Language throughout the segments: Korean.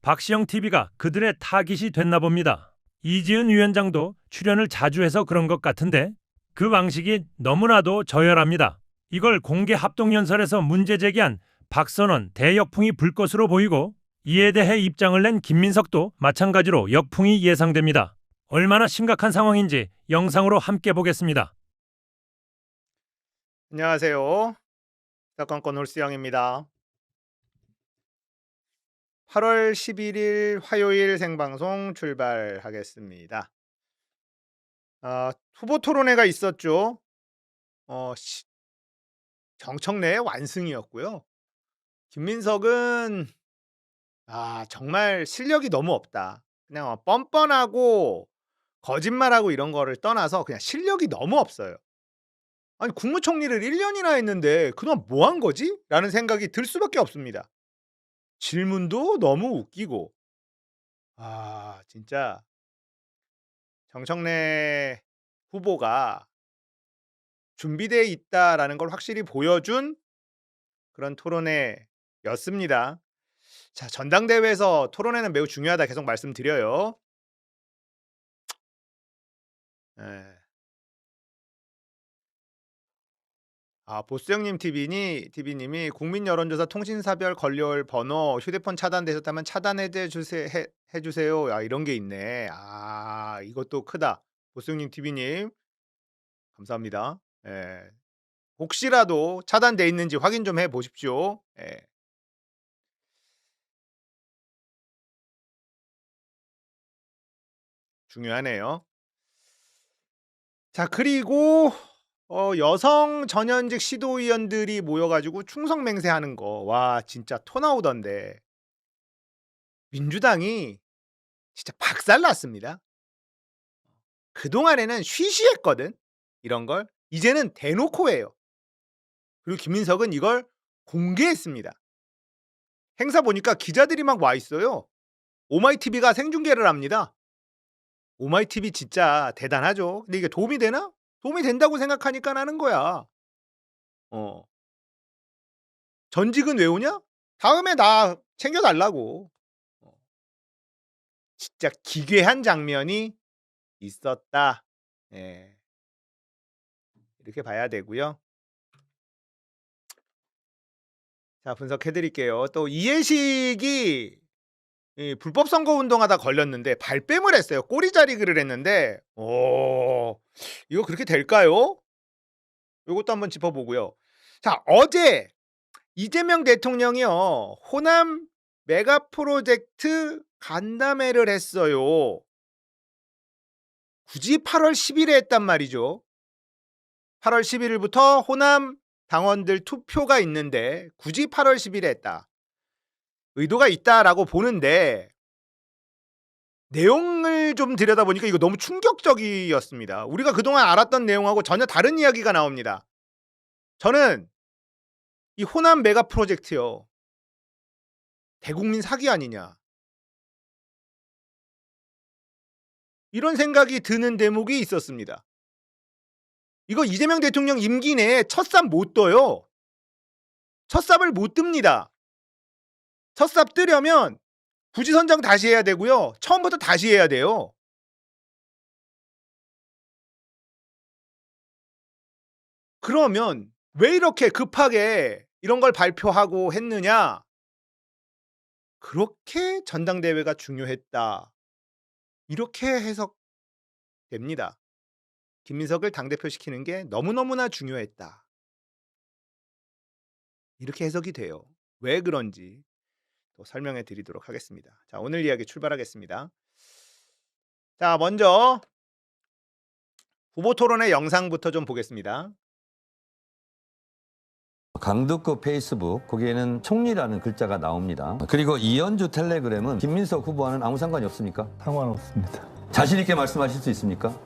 박시영 TV가 그들의 타깃이 됐나 봅니다. 이지은 위원장도 출연을 자주 해서 그런 것 같은데 그 방식이 너무나도 저열합니다. 이걸 공개 합동연설에서 문제 제기한 박선원 대역풍이 불 것으로 보이고 이에 대해 입장을 낸 김민석도 마찬가지로 역풍이 예상됩니다. 얼마나 심각한 상황인지 영상으로 함께 보겠습니다. 안녕하세요. 사건건 홀수영입니다. 8월 11일 화요일 생방송 출발하겠습니다. 후보 토론회가 있었죠. 정청래의 완승이었고요. 김민석은 정말 실력이 너무 없다. 그냥 뻔뻔하고 거짓말하고 이런 거를 떠나서 그냥 실력이 너무 없어요. 아니 국무총리를 1년이나 했는데 그동안 뭐 한 거지? 라는 생각이 들 수밖에 없습니다. 질문도 너무 웃기고 진짜 정청래 후보가 준비되어 있다라는 걸 확실히 보여준 그런 토론회였습니다. 자, 전당대회에서 토론회는 매우 중요하다 계속 말씀드려요. 예. 보스형님 TV님이 국민 여론조사 통신사별 걸려올 번호 휴대폰 차단되셨다면 차단해제 해주세요. 이런 게 있네. 이것도 크다. 보스형님 TV님 감사합니다. 예. 혹시라도 차단돼 있는지 확인 좀 해 보십시오. 예. 중요하네요. 자, 그리고 여성 전현직 시도의원들이 모여가지고 충성 맹세하는 거, 와 진짜 토 나오던데 민주당이 진짜 박살났습니다. 그동안에는 쉬쉬했거든 이런 걸. 이제는 대놓고 해요. 그리고 김민석은 이걸 공개했습니다. 행사 보니까 기자들이 막 와 있어요. 오마이TV가 생중계를 합니다. 오마이TV 진짜 대단하죠. 근데 이게 도움이 되나? 도움이 된다고 생각하니까 하는 거야. 전직은 왜 오냐? 다음에 나 챙겨달라고. 진짜 기괴한 장면이 있었다. 예. 이렇게 봐야 되고요. 자, 분석해드릴게요. 또 이해식이 불법 선거 운동하다 걸렸는데 발뺌을 했어요. 꼬리자리글을 했는데 이거 그렇게 될까요? 이것도 한번 짚어보고요. 자, 어제 이재명 대통령이요 호남 메가 프로젝트 간담회를 했어요. 굳이 8월 10일에 했단 말이죠. 8월 11일부터 호남 당원들 투표가 있는데 굳이 8월 10일에 했다. 의도가 있다라고 보는데 내용을 좀 들여다보니까 이거 너무 충격적이었습니다. 우리가 그동안 알았던 내용하고 전혀 다른 이야기가 나옵니다. 저는 이 호남 메가 프로젝트요. 대국민 사기 아니냐. 이런 생각이 드는 대목이 있었습니다. 이거 이재명 대통령 임기 내에 첫 삽 못 떠요. 첫 삽을 못 뜹니다. 첫 삽 뜨려면 부지 선정 다시 해야 되고요. 처음부터 다시 해야 돼요. 그러면 왜 이렇게 급하게 이런 걸 발표하고 했느냐? 그렇게 전당대회가 중요했다. 이렇게 해석됩니다. 김민석을 당대표 시키는 게 너무너무나 중요했다. 이렇게 해석이 돼요. 왜 그런지 또 설명해 드리도록 하겠습니다. 자, 오늘 이야기 출발하겠습니다. 자, 먼저 후보 토론회 영상부터 좀 보겠습니다. 강북구 페이스북 거기에는 총리라는 글자가 나옵니다. 그리고 이현주 텔레그램은 김민석 후보와는 아무 상관이 없습니까? 상관없습니다. 자신 있게 말씀하실 수 있습니까?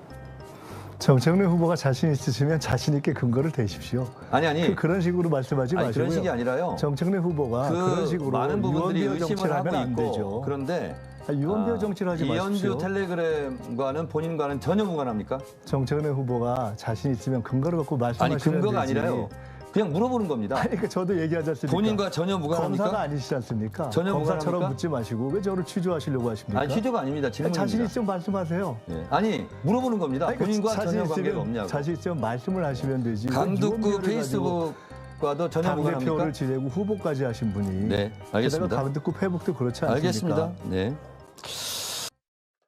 정청래 후보가 자신 있으시면 자신 있게 근거를 대십시오. 아니 그런 식으로 말씀하지 마시고요. 그런 식이 아니라요. 정청래 후보가 그런 식으로 많은 부분들이 유언비어 의심을 정치를 하고 하면 안 있고 되죠. 그런데 유언비어 정치를 하지 마십시오. 이현주 텔레그램과는 본인과는 전혀 무관합니까? 정청래 후보가 자신 있으면 근거를 갖고 말씀하시면 아니 근거가 되지. 아니라요. 그냥 물어보는 겁니다. 아니, 그러니까 저도 얘기하지 않습니까? 본인과 전혀 무관합니까? 검사가 아니시지 않습니까? 전혀 검사처럼 무관합니까? 묻지 마시고 왜 저를 취조하시려고 하십니까? 아니 취조가 아닙니다. 질문입니다. 자신 있으면 말씀하세요. 예. 아니 물어보는 겁니다. 아니, 그러니까 본인과 전혀 관계가 없냐고. 자신 있으면 말씀을 하시면 되지. 강북구 페이스북과도 전혀 당 무관합니까? 대표를 지내고 후보까지 하신 분이. 네, 게다가 알겠습니다. 강북구 페북도 그렇지 않습니까? 알겠습니다. 네.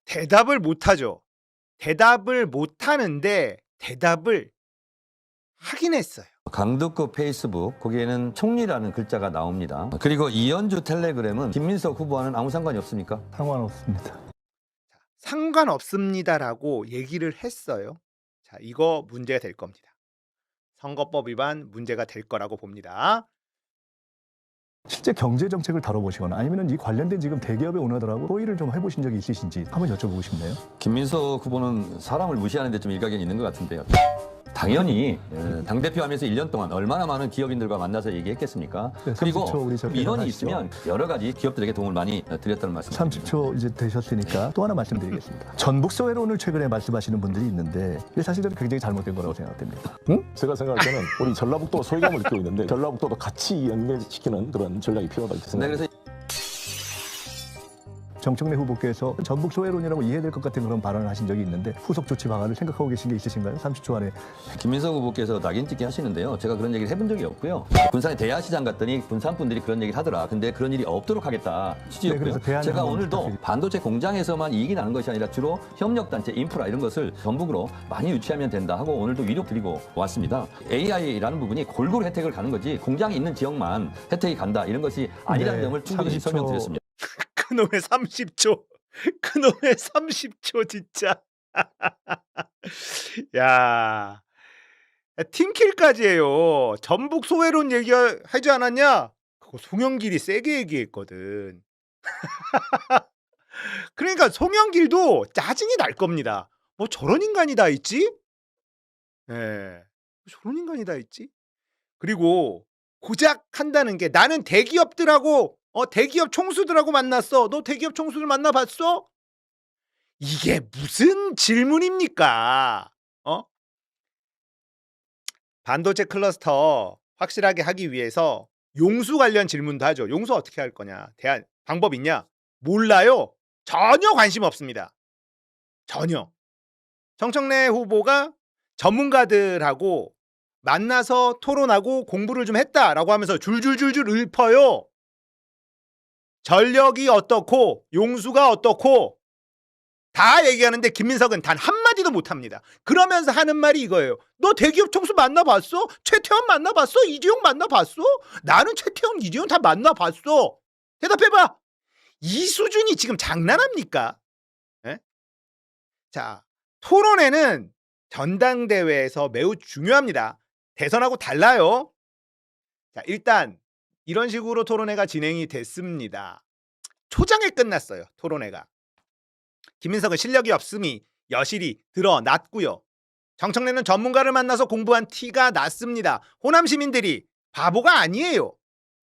대답을 못하죠. 대답을 못하는데 대답을 하긴 했어요. 강북구 페이스북 거기에는 총리라는 글자가 나옵니다. 그리고 이현주 텔레그램은 김민석 후보와는 아무 상관이 없습니까? 상관없습니다. 상관없습니다라고 얘기를 했어요. 자, 이거 문제가 될 겁니다. 선거법 위반 문제가 될 거라고 봅니다. 실제 경제 정책을 다뤄보시거나 아니면 이 관련된 지금 대기업의 오너들하고 토의를 좀 해보신 적이 있으신지 한번 여쭤보고 싶네요. 김민석 후보는 사람을 무시하는 데 좀 일각이 있는 것 같은데요. 당연히 당대표 하면서 1년 동안 얼마나 많은 기업인들과 만나서 얘기했겠습니까? 네, 그리고 30초 우리 저 민원이 계산하시죠. 있으면 여러 가지 기업들에게 도움을 많이 드렸다는 말씀입니다. 30초 이제 되셨으니까 또 하나 말씀드리겠습니다. 전북 소외론을 최근에 말씀하시는 분들이 있는데 이게 사실 저는 굉장히 잘못된 거라고 생각됩니다. 제가 생각할 때는 우리 전라북도가 소외감을 느끼고 있는데 전라북도도 같이 연결시키는 그런 전략이 필요하다고 네, 생각합니다. 그래서 정청래 후보께서 전북 소외론이라고 이해될 것 같은 그런 발언을 하신 적이 있는데 후속 조치 방안을 생각하고 계신 게 있으신가요? 30초 안에. 김민석 후보께서 낙인 찍기 하시는데요. 제가 그런 얘기를 해본 적이 없고요. 군산의 대야시장 갔더니 군산 분들이 그런 얘기를 하더라. 근데 그런 일이 없도록 하겠다 취지였고요. 그래서 대안을 제가 한번 오늘도 부탁드립니다. 반도체 공장에서만 이익이 나는 것이 아니라 주로 협력단체, 인프라 이런 것을 전북으로 많이 유치하면 된다 하고 오늘도 위로 드리고 왔습니다. AI라는 부분이 골고루 혜택을 가는 거지 공장이 있는 지역만 혜택이 간다 이런 것이 아니라는 네, 점을 충분히 30초. 설명드렸습니다. 그놈의 30초. 그놈의 30초 진짜. 야. 팀킬까지 해요. 전북 소외론 얘기하지 않았냐? 그거 송영길이 세게 얘기했거든. 그러니까 송영길도 짜증이 날 겁니다. 뭐 저런 인간이 다 있지? 예. 저런 인간이 다 있지? 그리고 고작 한다는 게 나는 대기업들하고 대기업 총수들하고 만났어. 너 대기업 총수들 만나봤어? 이게 무슨 질문입니까? 반도체 클러스터 확실하게 하기 위해서 용수 관련 질문도 하죠. 용수 어떻게 할 거냐? 대안 방법 있냐? 몰라요. 전혀 관심 없습니다. 전혀. 정청래 후보가 전문가들하고 만나서 토론하고 공부를 좀 했다라고 하면서 줄줄줄줄 읊어요. 전력이 어떻고 용수가 어떻고 다 얘기하는데 김민석은 단 한마디도 못합니다. 그러면서 하는 말이 이거예요. 너 대기업 총수 만나봤어? 최태원 만나봤어? 이재용 만나봤어? 나는 최태원, 이재용 다 만나봤어. 대답해봐. 이 수준이 지금 장난합니까? 에? 자, 토론회는 전당대회에서 매우 중요합니다. 대선하고 달라요. 자, 일단 이런 식으로 토론회가 진행이 됐습니다. 초장에 끝났어요. 토론회가. 김민석은 실력이 없음이 여실히 드러났고요. 정청래는 전문가를 만나서 공부한 티가 났습니다. 호남 시민들이 바보가 아니에요.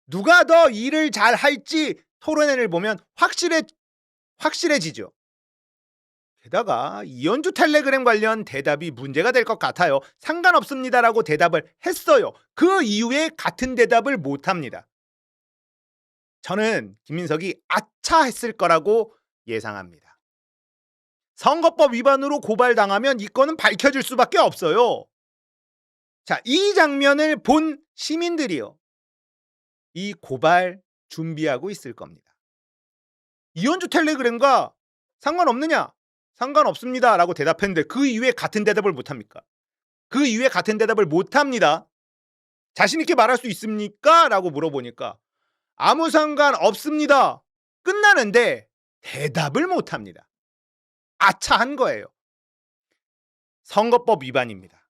누가 더 일을 잘 할지 토론회를 보면 확실해지죠. 게다가 이현주 텔레그램 관련 대답이 문제가 될 것 같아요. 상관없습니다라고 대답을 했어요. 그 이후에 같은 대답을 못합니다. 저는 김민석이 아차 했을 거라고 예상합니다. 선거법 위반으로 고발당하면 이 건은 밝혀질 수밖에 없어요. 자, 이 장면을 본 시민들이요. 이 고발 준비하고 있을 겁니다. 이현주 텔레그램과 상관없느냐? 상관없습니다 라고 대답했는데 그 이후에 같은 대답을 못합니까? 그 이후에 같은 대답을 못합니다. 자신 있게 말할 수 있습니까? 라고 물어보니까 아무 상관없습니다. 끝나는데 대답을 못합니다. 아차한 거예요. 선거법 위반입니다.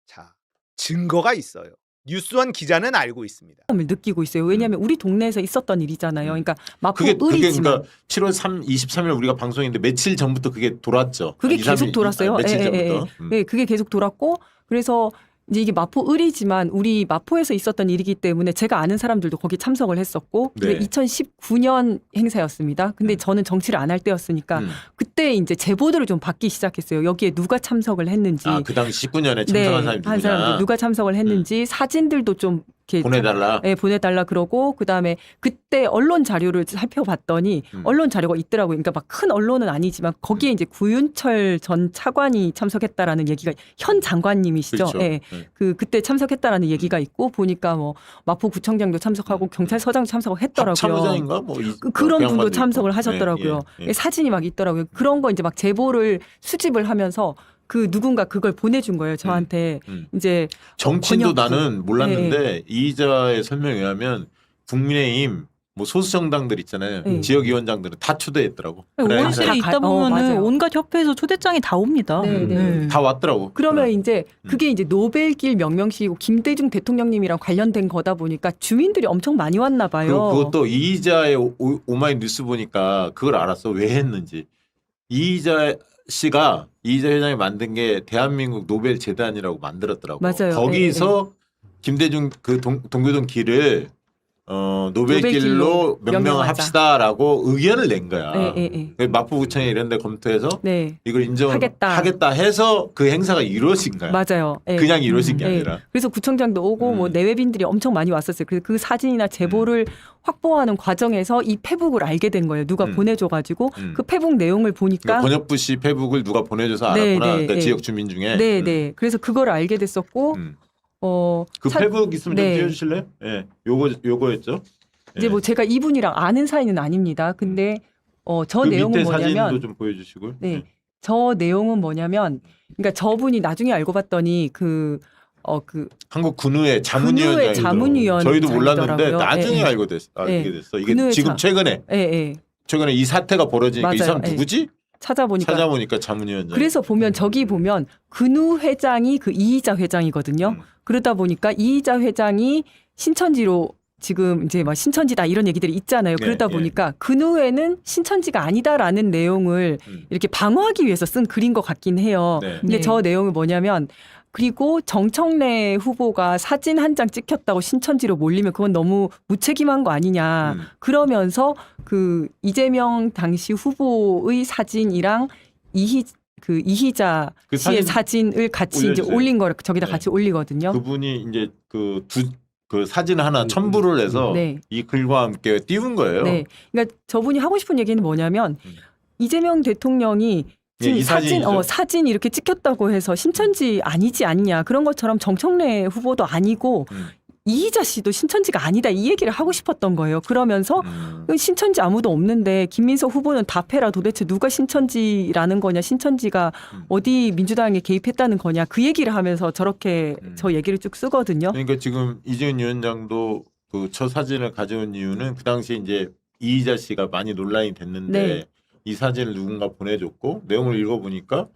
자, 증거가 있어요. 뉴스원 기자는 알고 있습니다. 을 느끼고 있어요. 왜냐하면 우리 동네에서 있었던 일이잖아요. 그러니까 마포 그게 을이지만 그러니까 7월 23일 우리가 방송했는데 며칠 전부터 그게 돌았죠. 그게 2, 3일, 계속 돌았어요. 며칠 예, 예, 전부터. 예. 예, 그게 계속 돌았고 그래서 이제 이게 마포을이지만 우리 마포에서 있었던 일이기 때문에 제가 아는 사람들도 거기 참석을 했었고 네. 2019년 행사였습니다. 근데 저는 정치를 안 할 때였으니까 그때 이제 제보들을 좀 받기 시작했어요. 여기에 누가 참석을 했는지. 그 당시 19년에 참석한 네, 사람이 한 누구냐. 사람들 누가 참석을 했는지 사진들도 좀 이렇게 보내달라. 네, 보내달라 그러고 그다음에 그때 언론 자료를 살펴봤더니 언론 자료가 있더라고요. 그러니까 막 큰 언론은 아니지만 거기에 이제 구윤철 전 차관이 참석했다라는 얘기가 현 장관님이시죠. 그렇죠. 예. 그때 참석했다라는 얘기가 있고 보니까 뭐 마포구청장도 참석하고 경찰서장도 참석을 했더라고요. 참의장인가 뭐 그런 그 분도 양반도 참석을 있고. 하셨더라고요. 예, 예. 사진이 막 있더라고요. 그런 거 이제 막 제보를 수집을 하면서 그 누군가 그걸 보내준 거예요. 저한테 이제 정치인도 번역부. 나는 몰랐는데 이 기자의 설명에 의하면 국민의힘 뭐 소수정당들 있잖아요. 네. 지역위원장들은 다 초대했더라고. 그래, 맞아요. 행사에. 원실에 다 있다 가- 보면은 맞아요. 온갖 협회에서 초대장이 다 옵니다. 네, 네. 다 왔더라고. 그러면 이제 그게 이제 노벨길 명명식이고 김대중 대통령님이랑 관련된 거다 보니까 주민들이 엄청 많이 왔나 봐요. 그리고 그것도 이희자의 오마이뉴스 보니까 그걸 알았어. 왜 했는지. 이희자 씨가 이희자 회장이 만든 게 대한민국 노벨 재단이라고 만들었더라고. 맞아요. 거기서 김대중 그 동교동 길을 노벨길로 노벨길로 명명합시다라고 의견을 낸 거야. 예. 마포구청에 이런 데 검토해서 네. 이걸 하겠다. 인정하겠다 해서 그 행사가 이루어진 거야. 맞아요. 예. 그냥 이루어진 게 예. 아니라. 그래서 구청장도 오고 뭐 내외빈들이 엄청 많이 왔었어요. 그래서 그 사진이나 제보를 확보하는 과정에서 이 페북을 알게 된 거예요. 누가 보내줘가지고 그 페북 내용을 보니까 그러니까 번역부 씨 페북을 누가 보내줘서 네, 알았구나. 네, 그러니까 네. 지역 주민 중에. 네. 그래서 그걸 알게 됐었고 그 사- 페북 있으면 네. 좀 띄워주실래요? 예, 요거였죠. 이제 뭐 제가 이분이랑 아는 사이는 아닙니다. 근데 저 그 내용은 밑에 사진도 뭐냐면 좀 보여주시고요. 네. 저 내용은 뭐냐면 그러니까 저분이 나중에 알고 봤더니 그 한국 군의회 자문위원장. 군의회 자문위원장이더라고요. 저희도 몰랐는데 나중에 예, 예. 알게 예. 됐어. 이게 군의회 지금 최근에 이 사태가 벌어지니까 이 맞아요. 사람 예. 누구지? 찾아보니까 자문위원장. 그래서 보면 저기 보면 근우 회장이 그 이희자 회장이거든요. 그러다 보니까 이희자 회장이 신천지로 지금 이제 막 신천지다 이런 얘기들이 있잖아요. 네, 그러다 예. 보니까 근우회는 신천지가 아니다라는 내용을 이렇게 방어하기 위해서 쓴 글인 것 같긴 해요. 네. 근데 네. 저 내용이 뭐냐면 그리고 정청래 후보가 사진 한 장 찍혔다고 신천지로 몰리면 그건 너무 무책임한 거 아니냐. 그러면서 그 이재명 당시 후보의 사진이랑 이희자 그 씨의 사진 사진을 같이 이제 올려주세요. 올린 거를 저기다 네. 같이 올리거든요. 그분이 이제 그 사진 하나 첨부를 해서 네. 이 글과 함께 띄운 거예요. 네. 그러니까 저분이 하고 싶은 얘기는 뭐냐면 이재명 대통령이 예, 이 사진 사진이죠. 사진 이렇게 찍혔다고 해서 신천지 아니지 않냐 그런 것처럼 정청래 후보도 아니고 이희자 씨도 신천지가 아니다 이 얘기를 하고 싶었던 거예요. 그러면서 신천지 아무도 없는데 김민석 후보는 답해라 도대체 누가 신천지라는 거냐 신천지가 어디 민주당에 개입했다는 거냐 그 얘기를 하면서 저렇게 저 얘기를 쭉 쓰거든요. 그러니까 지금 이재훈 위원장도 그 첫 사진을 가져온 이유는 그 당시에 이제 이희자 씨가 많이 논란이 됐는데 네. 이 사진을 누군가 보내줬고 내용을 읽어보니까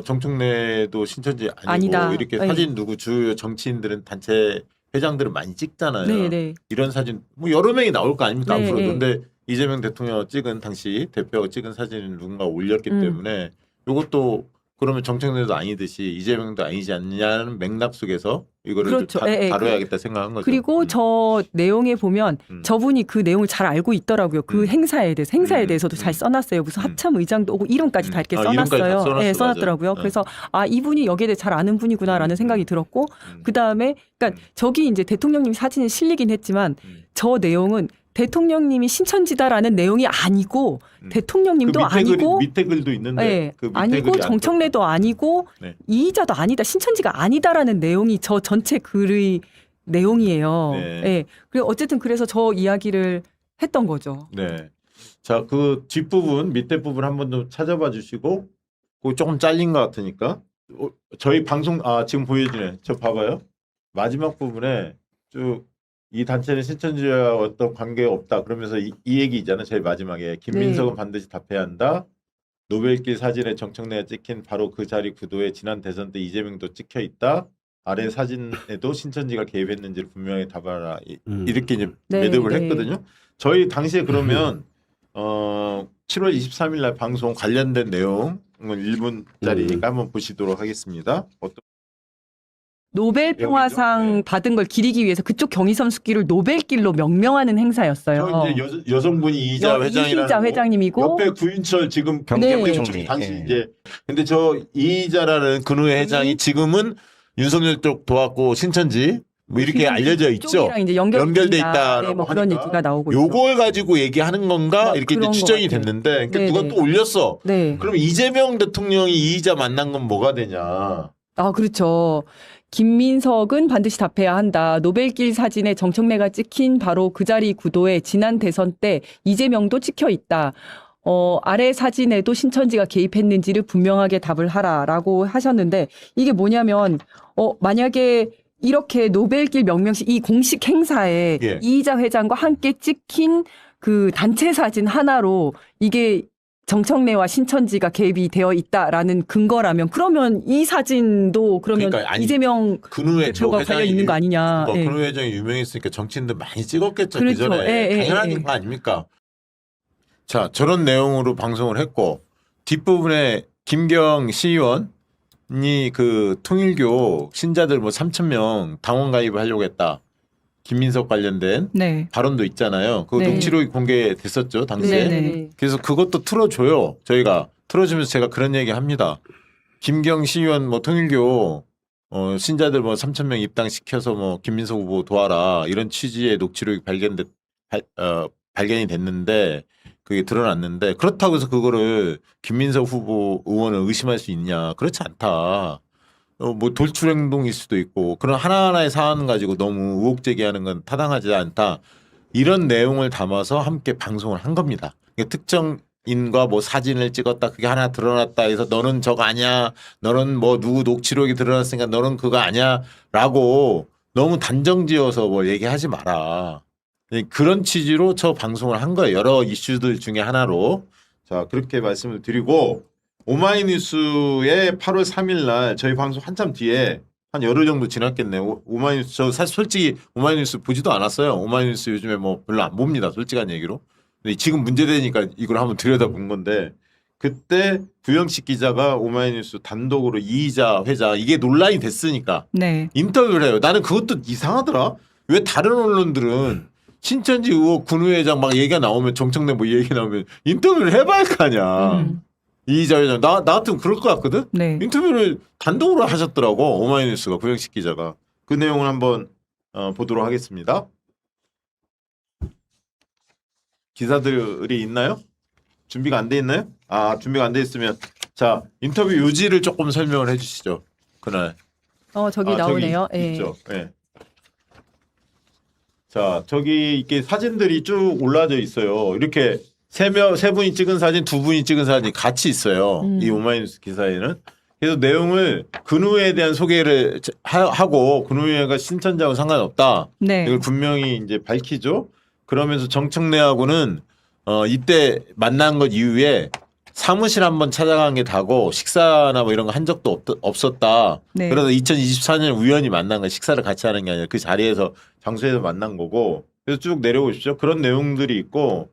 정청래도 신천지 아니고 아니다. 이렇게 네. 사진 누구 주요 정치인들은 단체 회장들은 많이 찍잖아요. 네. 이런 사진 뭐 여러 명이 나올 거 아닙니까? 네, 앞으로. 네. 근데 이재명 대통령 찍은 당시 대표가 찍은 사진을 누군가 올렸기 때문에 이것도 그러면 정청래도 아니듯이 이재명도 아니지 않냐는 맥락 속에서 이거를 그렇죠. 좀 예, 예. 다뤄야겠다 생각한 거죠. 그리고 저 내용에 보면 저분이 그 내용을 잘 알고 있더라고요. 그 행사에 대해서도 잘 써놨어요. 무슨 합참 의장도 오고 이름까지 다 이렇게 이름까지 다 써놨어요. 써놨어, 네, 써놨더라고요. 맞아요. 그래서 이분이 여기에 대해 잘 아는 분이구나라는 생각이 들었고 그 다음에 그러니까 저기 이제 대통령님 사진이 실리긴 했지만 저 내용은 대통령님이 신천지다라는 내용이 아니고 대통령님도 아니고 밑에 글도 있는데 네, 그 밑에 아니고 글이 안 정청래도 아니고 네. 이희자도 아니다 신천지가 아니다라는 내용이 저 전체 글의 내용이에요. 네. 네. 그리고 어쨌든 그래서 저 이야기를 했던 거죠. 네. 자, 그 뒷부분, 밑에 부분 한번 좀 찾아봐 주시고, 그거 조금 잘린 것 같으니까. 저희 방송, 지금 보여주네. 저 봐봐요. 마지막 부분에 쭉 이 단체는 신천지와 어떤 관계가 없다. 그러면서 이 얘기 있잖아요. 제일 마지막에. 김민석은 반드시 답해야 한다. 노벨길 사진에 정청래가 찍힌 바로 그 자리 구도에 지난 대선 때 이재명도 찍혀 있다. 아래 사진에도 신천지가 개입했는지를 분명히 답하라. 이렇게 이제 네, 매듭을 네. 했거든요. 저희 당시에 그러면 7월 23일 날 방송 관련된 내용은 1분짜리니까 한번 보시도록 하겠습니다. 노벨 평화상 받은 걸 기리기 위해서 그쪽 경의선 숲길을 노벨길로 명명하는 행사였어요. 저 이제 여성분이 이희자 회장이라는 이희자 회장님이고 옆에 구윤철 지금 경제부총리. 당시 예. 이제 근데 저 이희자라는 근우회 회장이 지금은 윤석열 쪽 도왔고 신천지 뭐 이렇게 알려져 있죠. 쪽이랑 이제 연결돼 있다라고 네, 뭐 그런 하니까 얘기가 나오고 있죠. 요걸 가지고 얘기하는 건가 이렇게 이제 그런 추정이 것 같아요. 됐는데 그러니까 네, 누가 네. 또 올렸어. 네. 그럼 이재명 대통령이 이희자 만난 건 뭐가 되냐? 아, 그렇죠. 김민석은 반드시 답해야 한다. 노벨길 사진에 정청래가 찍힌 바로 그 자리 구도에 지난 대선 때 이재명도 찍혀 있다. 아래 사진에도 신천지가 개입했는지를 분명하게 답을 하라라고 하셨는데 이게 뭐냐면 만약에 이렇게 노벨길 명명식 이 공식 행사에 예. 이희자 회장과 함께 찍힌 그 단체 사진 하나로 이게 정청래와 신천지가 개입이 되어 있다라는 근거라면 그러면 이 사진도 그러면 그러니까 아니, 이재명 근우회 저 대표가 회장이 관련 있는 거 아니냐. 뭐 예. 근우 회장이 유명했으니까 정치인들 많이 찍었겠죠. 그렇죠. 그 전에 예, 예, 당연한 예. 거 아닙니까? 자 저런 내용으로 방송을 했고 뒷부분에 김경 시의원이 그 통일교 신자들 뭐 3,000명 당원 가입을 하려고 했다. 김민석 관련된 네. 발언도 있잖아요. 그 네. 녹취록이 공개됐었죠 당시에. 네. 그래서 그것도 틀어줘요. 저희가 틀어주면서 제가 그런 얘기 합니다. 김경 시의원 뭐 통일교 신자들 뭐 3,000명 입당시켜서 뭐 김민석 후보 도와라 이런 취지의 녹취록이 발견이 됐는데 그게 드러났는데 그렇다고 해서 그거를 김민석 후보 의원을 의심할 수 있냐? 그렇지 않다. 뭐 돌출 행동일 수도 있고 그런 하나하나의 사안 가지고 너무 의혹 제기하는 건 타당하지 않다. 이런 내용을 담아서 함께 방송을 한 겁니다. 특정인과 뭐 사진을 찍었다 그게 하나 드러났다 해서 너는 저거 아니야. 너는 뭐 누구 녹취록이 드러났으니까 너는 그거 아니야. 라고 너무 단정지어서 뭐 얘기하지 마라. 그런 취지로 저 방송을 한 거예요. 여러 이슈들 중에 하나로. 자 그렇게 말씀을 드리고 오마이뉴스의 8월 3일 날 저희 방송 한참 뒤에 한 열흘 정도 지났겠네요. 오마이뉴스 저 사실 솔직히 오마이뉴스 보지도 않았어요. 오마이뉴스 요즘에 뭐 별로 안 봅니다. 솔직한 얘기로. 근데 지금 문제되니까 이걸 한번 들여다본 건데 그때 구영식 기자가 오마이뉴스 단독으로 이희자 회장 이게 논란이 됐으니까 네. 인터뷰를 해요. 나는 그것도 이상하더라. 왜 다른 언론들은 신천지 의혹 군우 회장 막 얘기가 나오면 정청래 뭐 얘기 나오면 인터뷰를 해봐야 할 거 아니야. 이희자 회장 나 같으면 그럴 것 같거든. 네. 인터뷰를 단독으로 하셨더라고 오마이뉴스가 구영식 기자가 그 내용을 한번 보도록 하겠습니다. 기사들이 있나요? 준비가 안 돼 있나요? 아 준비가 안 돼 있으면 자 인터뷰 요지를 조금 설명을 해주시죠. 그날. 저기 나오네요. 저기 예. 있죠. 예. 자 저기 이렇게 사진들이 쭉 올라져 있어요. 이렇게 세 분이 찍은 사진, 두 분이 찍은 사진이 같이 있어요. 이 오마이뉴스 기사에는. 그래서 내용을 근우에 대한 소개를 하고 근우회가 신천지하고 상관없다. 네. 이걸 분명히 이제 밝히죠. 그러면서 정청래하고는 이때 만난 것 이후에 사무실 한번 찾아간 게 다고 식사나 뭐 이런 거 한 적도 없었다. 네. 그래서 2024년 우연히 만난 거 식사를 같이 하는 게 아니라 그 자리에서 장소에서 만난 거고. 그래서 쭉 내려오십시오. 그런 내용들이 있고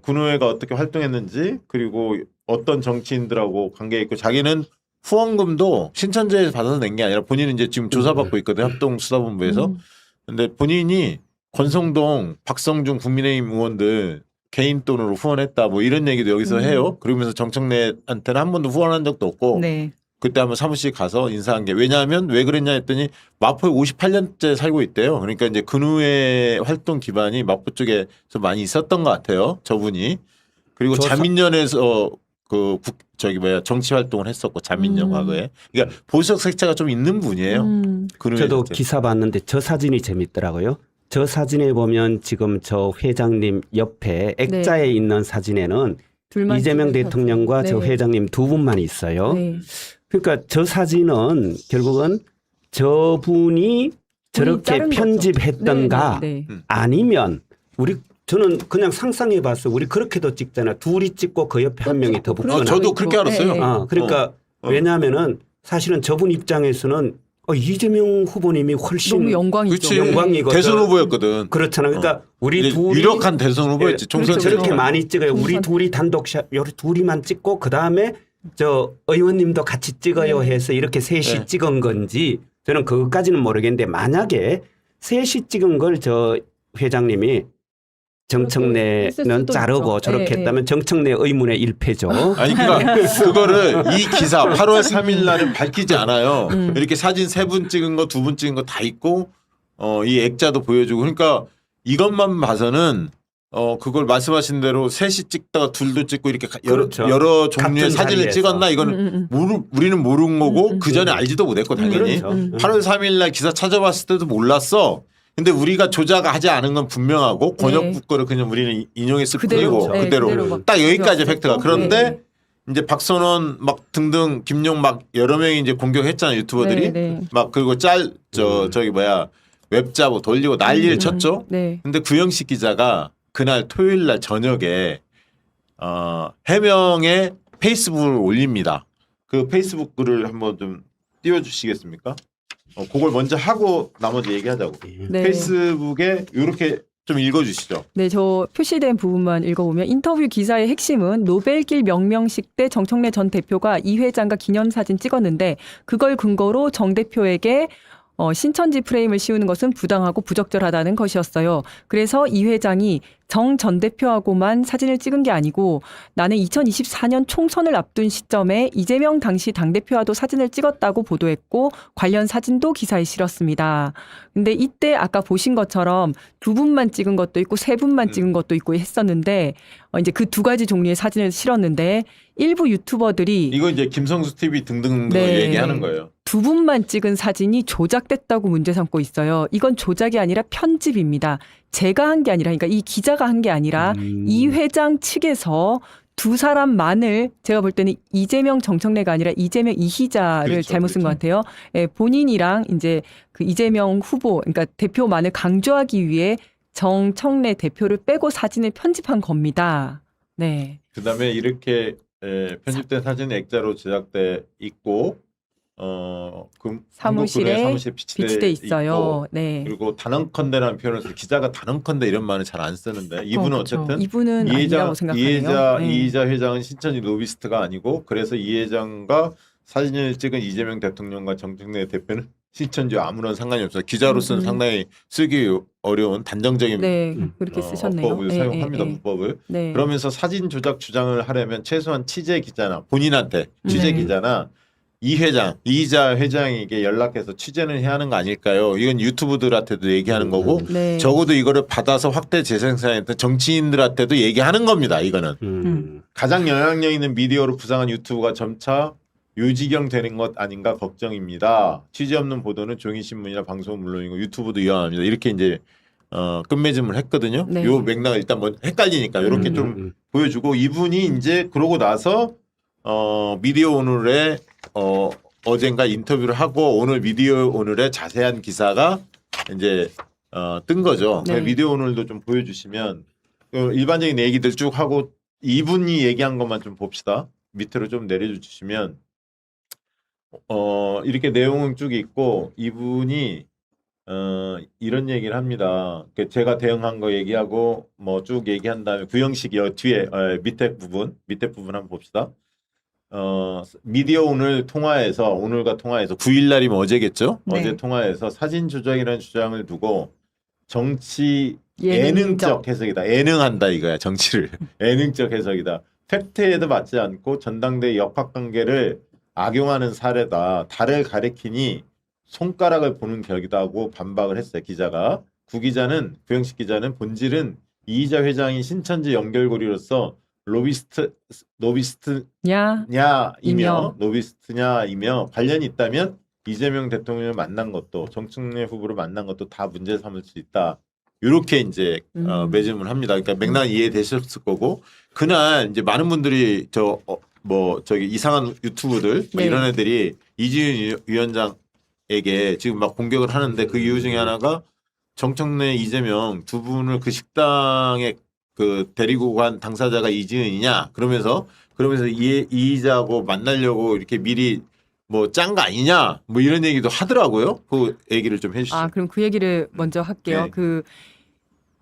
군우회가 어떻게 활동했는지 그리고 어떤 정치인들하고 관계 있고 자기는 후원금도 신천지에서 받아서 낸 게 아니라 본인은 이제 지금 조사받고 있거든요. 합동수사본부에서. 근데 본인이 권성동, 박성중 국민의힘 의원들 개인 돈으로 후원했다 뭐 이런 얘기도 여기서 해요. 그러면서 정청래한테는 한 번도 후원한 적도 없고 네. 그때 한번 사무실 가서 인사한 게 왜냐하면 왜 그랬냐 했더니 마포에 58년째 살고 있대요. 그러니까 이제 근우회 활동 기반이 마포 쪽에서 많이 있었던 것 같아요. 저분이. 그리고 자민련에서 정치 활동을 했었고 자민련 과거에. 그러니까 보수적 색채가 좀 있는 분이에요. 근우회 저도 자체. 기사 봤는데 저 사진이 재밌더라고요. 저 사진에 보면 지금 저 회장님 옆에 액자에 있는 사진에는 둘만 이재명 찍은 대통령과 사진. 저 회장님 두 분만 있어요. 네. 그러니까 저 사진은 결국은 저분이 저렇게 자른 거죠. 편집했던가 네. 아니면 저는 그냥 상상해 봤어요. 우리 그렇게도 찍잖아요. 둘이 찍고 그 옆에 한 명이 더 붙거나. 저도 그렇게 알았어요. 네. 그러니까 왜냐하면은 사실은 저분 입장에서는 이재명 후보님이 훨씬 너무 영광이죠. 그치. 영광이거든. 대선 후보였거든. 그렇잖아요. 그러니까 우리 이제 둘이 유력한 대선 후보였지. 총선 그렇죠. 저렇게 대선. 많이 찍어요. 우리 총선. 둘이 단독샷, 우리 둘이만 찍고 그 다음에 저 의원님도 같이 찍어요 해서 이렇게 셋이 네. 찍은 건지 저는 그것까지는 모르겠는데 만약에 셋이 찍은 걸 저 회장님이 정청래는 수도 자르고 있죠. 저렇게 네, 했다면 정청래 의문의 일패죠. 아니 그러니까 그거를 이 기사 8월 3일 날은 밝히지 않아요. 이렇게 사진 3분 찍은 거 2분 찍은 거 다 있고 이 액자도 보여주고 그러니까 이것만 봐서는 그걸 말씀하신 대로 셋이 찍다가 둘도 찍고 이렇게 그렇죠. 여러 종류의 같은 사진을 자리에서. 찍었나 이거는 우리는 모르는 거고 그 전에 알지도 못했고 당연히 그렇죠. 8월 3일 날 기사 찾아봤을 때도 몰랐어. 근데 우리가 조작하지 않은 건 분명하고 권혁부 거를 그냥 우리는 인용했을 뿐이고 네, 그대로 그대로 막 딱 여기까지 기억했고. 팩트가. 그런데 네. 이제 박선원 막 등등 김용 막 여러 명이 이제 공격했잖아요 유튜버들이 네. 막 그리고 저기 뭐야 웹자 뭐 돌리고 난리를 쳤죠. 네. 근데 구영식 기자가 그날 토요일 날 저녁에 해명에 페이스북을 올립니다. 그 페이스북 글을 한번 좀 띄워주시겠습니까? 그걸 먼저 하고 나머지 얘기하자고. 네. 페이스북에 이렇게 좀 읽어주시죠. 네, 저 표시된 부분만 읽어보면 인터뷰 기사의 핵심은 노벨길 명명식 때 정청래 전 대표가 이 회장과 기념사진 찍었는데 그걸 근거로 정 대표에게 신천지 프레임을 씌우는 것은 부당하고 부적절하다는 것이었어요. 그래서 이 회장이 정 전 대표하고만 사진을 찍은 게 아니고 나는 2024년 총선을 앞둔 시점에 이재명 당시 당대표와도 사진을 찍었다고 보도했고 관련 사진도 기사에 실었습니다. 근데 이때 아까 보신 것처럼 2분만 찍은 것도 있고 3분만 찍은 것도 있고 했었는데 이제 그 2가지 종류의 사진을 실었는데 일부 유튜버들이 이거 이제 김성수 TV 등등 네. 얘기하는 거예요. 2분만 찍은 사진이 조작됐다고 문제 삼고 있어요. 이건 조작이 아니라 편집입니다. 제가 한 게 아니라, 그러니까 이 기자가 한 게 아니라 이 회장 측에서 두 사람만을 제가 볼 때는 이재명 정청래가 아니라 이재명 이희자를 그렇죠, 잘못 쓴 것 같아요. 예, 본인이랑 이제 그 이재명 후보, 그러니까 대표만을 강조하기 위해 정청래 대표를 빼고 사진을 편집한 겁니다. 네. 그다음에 이렇게 편집된 사진 액자로 제작돼 있고 사무실에 사무실 비치돼 있어요. 있고, 네. 그리고 단언컨대라는 표현을 써서 기자가 단언컨대 이런 말은 잘 안 쓰는데 이분은 그렇죠. 어쨌든 이분은 아니라고 생각하네요. 네. 이혜자 회장은 신천지 로비스트가 아니고 그래서 이 회장과 사진을 찍은 이재명 대통령과 정청래 대표는 신천지와 아무런 상관이 없어요. 기자로서는 상당히 쓰기 어려운 단정적인 네, 그렇게 쓰셨네요. 어법을 네, 사용합니다. 네, 문법을. 네. 그러면서 사진 조작 주장을 하려면 최소한 취재 기자나 본인한테 취재 네. 기자나 이 회장, 이희자 회장에게 연락해서 취재는 해야 하는 거 아닐까요? 이건 유튜브들한테도 얘기하는 거고 네. 적어도 이거를 받아서 확대 재생산했던 정치인들한테도 얘기하는 겁니다. 이거는. 가장 영향력 있는 미디어로 부상한 유튜브가 점차 요지경 되는 것 아닌가 걱정입니다. 취재 없는 보도는 종이신문이나 방송은 물론이고 유튜브도 위험합니다. 이렇게 이제 끝맺음을 했거든요. 네. 요 맥락을 일단 뭐 헷갈리니까 이렇게 좀 보여주고 이분이 이제 그러고 나서 미디어 오늘에 어젠가 인터뷰를 하고 오늘 미디어 오늘의 자세한 기사가 이제 뜬 거죠. 네. 미디어 오늘도 좀 보여주시면 일반적인 얘기들 쭉 하고 이분이 얘기한 것만 좀 봅시다. 밑으로 좀 내려주시면 이렇게 내용은 쭉 있고 이분이 이런 얘기를 합니다. 제가 대응한 거 얘기하고 뭐 쭉 얘기한 다음에 구형식 뒤에 밑에 부분 한번 봅시다. 미디어 오늘 통화에서 오늘과 통화에서 9일 날이면 어제겠죠? 네. 어제 통화에서 사진 조작이라는 주장을 두고 정치 예능적. 예능적 해석이다. 예능한다 이거야 정치를. 예능적 해석이다. 팩트에도 맞지 않고 전당대회 역학관계를 악용하는 사례다. 달을 가리키니 손가락을 보는 격이다 하고 반박을 했어요. 기자가. 구영식 기자는 본질은 이희자 회장이 신천지 연결고리로서 로비스트냐이며 관련이 있다면 이재명 대통령을 만난 것도 정청래 후보를 만난 것도 다 문제 삼을 수 있다. 이렇게 이제 매짐을 합니다. 그러니까 맥락은 이해되셨을 거고 그날 이제 많은 분들이 저기 이상한 유튜브들 뭐 네. 이런 애들이 이지은 위원장에게 지금 막 공격을 하는데 그 이유 중에 하나가 정청래 이재명 두 분을 그 식당에 데리고 간 당사자가 이지은이냐 그러면서 이희자하고 만나려고 이렇게 미리 뭐 짠 거 아니냐 뭐 이런 얘기도 하더라고요. 그 얘기를 좀 해주시죠. 그럼 그 얘기를 먼저 할게요. 네.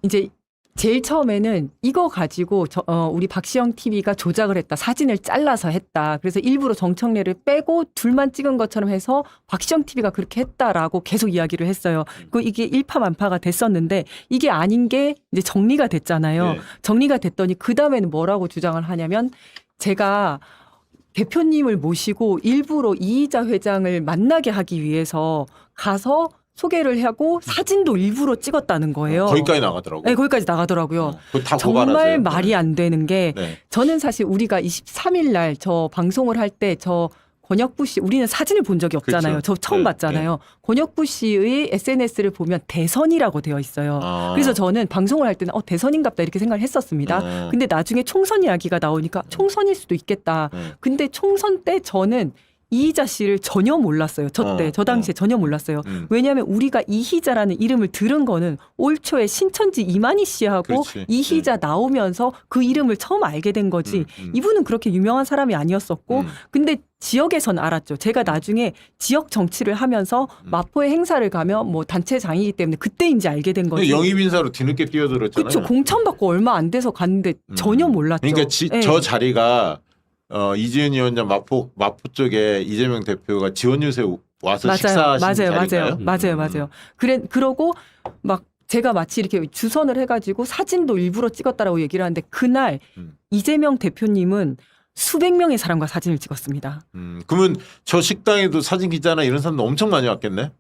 이제 제일 처음에는 이거 가지고 우리 박시영 TV가 조작을 했다. 사진을 잘라서 했다. 그래서 일부러 정청래를 빼고 둘만 찍은 것처럼 해서 박시영 TV가 그렇게 했다라고 계속 이야기를 했어요. 그 이게 일파만파가 됐었는데 이게 아닌 게 이제 정리가 됐잖아요. 네. 정리가 됐더니 그 다음에는 뭐라고 주장을 하냐면 제가 대표님을 모시고 일부러 이희자 회장을 만나게 하기 위해서 가서 소개를 하고 사진도 일부러 찍었다는 거예요. 거기까지 나가더라고. 네, 거기까지 나가더라고요. 그거 다 정말 고발하세요. 말이 안 되는 게 네. 저는 사실 우리가 23일 날 저 방송을 할 때 저 권혁부 씨 우리는 사진을 본 적이 없잖아요. 그렇죠. 저 처음 네, 봤잖아요. 권혁부 씨의 SNS를 보면 대선이라고 되어 있어요. 그래서 저는 방송을 할 때는 대선인갑다 이렇게 생각을 했었습니다. 근데 나중에 총선 이야기가 나오니까 총선일 수도 있겠다. 근데 총선 때 저는 이희자 씨를 전혀 몰랐어요. 저 당시에 전혀 몰랐어요. 왜냐하면 우리가 이희자라는 이름을 들은 거는 올 초에 신천지 이만희 씨하고 그렇지. 이희자 나오면서 그 이름을 처음 알게 된 거지. 이분은 그렇게 유명한 사람이 아니었었고 근데 지역에선 알았죠. 제가 나중에 지역 정치를 하면서 마포에 행사를 가면 뭐 단체장이기 때문에 그때인지 알게 된 거지. 영입 인사로 뒤늦게 뛰어들었잖아요. 그렇죠. 공천받고 얼마 안 돼서 갔는데 전혀 몰랐죠. 그러니까 네. 저 자리가 이지은 위원장 마포 쪽에 이재명 대표가 지원 유세 와서 식사하신 자리인가요? 맞아요. 그러고 막 제가 마치 이렇게 주선을 해가지고 사진도 일부러 찍었다라고 얘기를 하는데 그날 이재명 대표님은 수백 명의 사람과 사진을 찍었습니다. 그러면 저 식당에도 사진 기자나 이런 사람도 엄청 많이 왔겠네?